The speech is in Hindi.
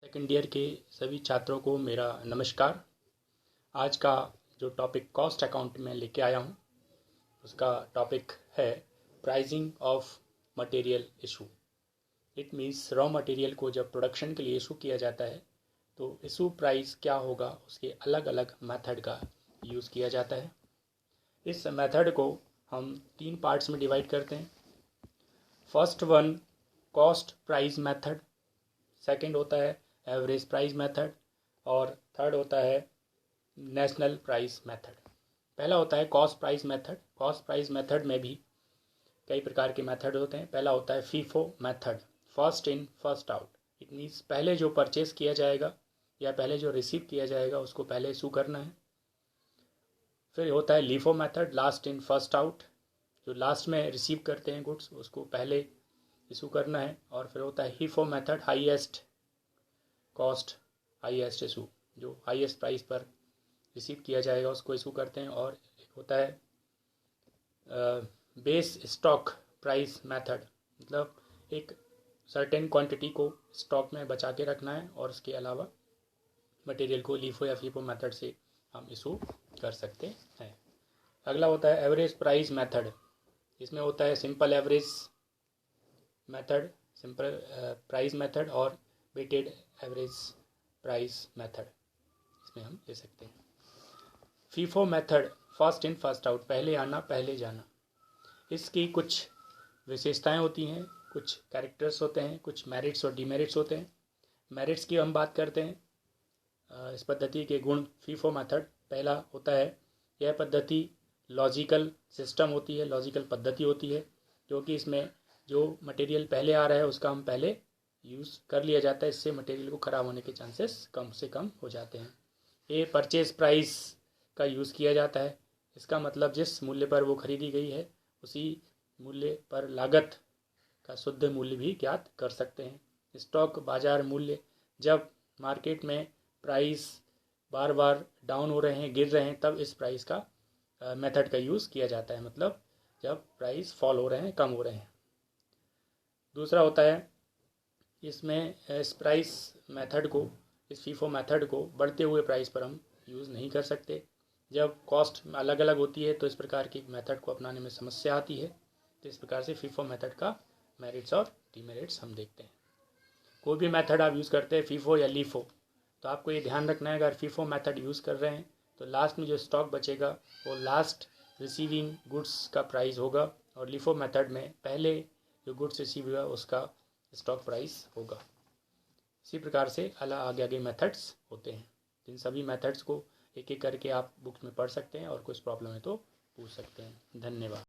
सेकंड ईयर के सभी छात्रों को मेरा नमस्कार। आज का जो टॉपिक कॉस्ट अकाउंट में लेके आया हूँ उसका टॉपिक है pricing of material issue. It means raw material को जब प्रोडक्शन के लिए इशू किया जाता है तो इशू प्राइस क्या होगा, उसके अलग अलग मेथड का यूज़ किया जाता है। इस मेथड को हम 3 पार्ट्स में डिवाइड करते हैं। First one cost price method, second होता है एवरेज प्राइस मेथड और थर्ड होता है नेशनल प्राइस मेथड। पहला होता है cost price method. Cost price method में भी कई प्रकार के मेथड होते हैं। पहला होता है FIFO method, first in first out. It means पहले जो परचेस किया जाएगा या पहले जो रिसीव किया जाएगा उसको पहले इशू करना है। फिर होता है LIFO method, last in first out. जो लास्ट में रिसीव करते हैं गुड्स उसको पहले इशू करना है। और फिर होता है HIFO method, highest cost highest issue, जो हाईएस्ट प्राइस पर रिसीव किया जाएगा उसको इशू करते हैं। और एक होता है बेस स्टॉक प्राइस मेथड, मतलब एक सर्टेन क्वांटिटी को स्टॉक में बचा के रखना है और उसके अलावा मटेरियल को लीफो या फीफो मेथड से हम इशू कर सकते हैं। अगला होता है एवरेज प्राइस मेथड। इसमें होता है simple average method, simple price method और वेटेड एवरेज प्राइस मेथड, इसमें हम ले सकते हैं। FIFO method, first in first out, पहले आना पहले जाना। इसकी कुछ विशेषताएं होती हैं, कुछ कैरेक्टर्स होते हैं, कुछ मेरिट्स और डीमेरिट्स होते हैं। मेरिट्स की हम बात करते हैं। इस पद्धति के गुण, फीफो मेथड, पहला होता है यह पद्धति लॉजिकल सिस्टम होती है, लॉजिकल पद्धति होती है, क्योंकि इसमें जो मटेरियल पहले आ रहा है उसका हम पहले यूज़ कर लिया जाता है। इससे मटेरियल को ख़राब होने के चांसेस कम से कम हो जाते हैं। ये परचेज प्राइस का यूज़ किया जाता है। इसका मतलब जिस मूल्य पर वो खरीदी गई है उसी मूल्य पर लागत का शुद्ध मूल्य भी ज्ञात कर सकते हैं। स्टॉक बाजार मूल्य, जब मार्केट में प्राइस बार बार डाउन हो रहे हैं, गिर रहे हैं, तब इस प्राइस का मेथड का यूज़ किया जाता है, मतलब जब प्राइस फॉल हो रहे हैं, कम हो रहे हैं। दूसरा होता है इसमें इस प्राइस मेथड को, इस फीफो मेथड को बढ़ते हुए प्राइस पर हम यूज़ नहीं कर सकते। जब कॉस्ट अलग अलग होती है तो इस प्रकार की मेथड को अपनाने में समस्या आती है। तो इस प्रकार से फीफो मेथड का मेरिट्स और डीमेरिट्स हम देखते हैं। कोई भी मेथड आप यूज़ करते हैं, फीफो या लीफो, तो आपको ये ध्यान रखना है अगर फीफो मेथड यूज़ कर रहे हैं तो लास्ट में जो स्टॉक बचेगा वो लास्ट रिसीविंग गुड्स का प्राइस होगा, और लीफो मेथड में पहले जो गुड्स रिसीव हुआ उसका स्टॉक प्राइस होगा। इसी प्रकार से आगे आगे मेथड्स होते हैं। इन सभी मेथड्स को एक एक करके आप बुक्स में पढ़ सकते हैं और कुछ प्रॉब्लम है तो पूछ सकते हैं। धन्यवाद।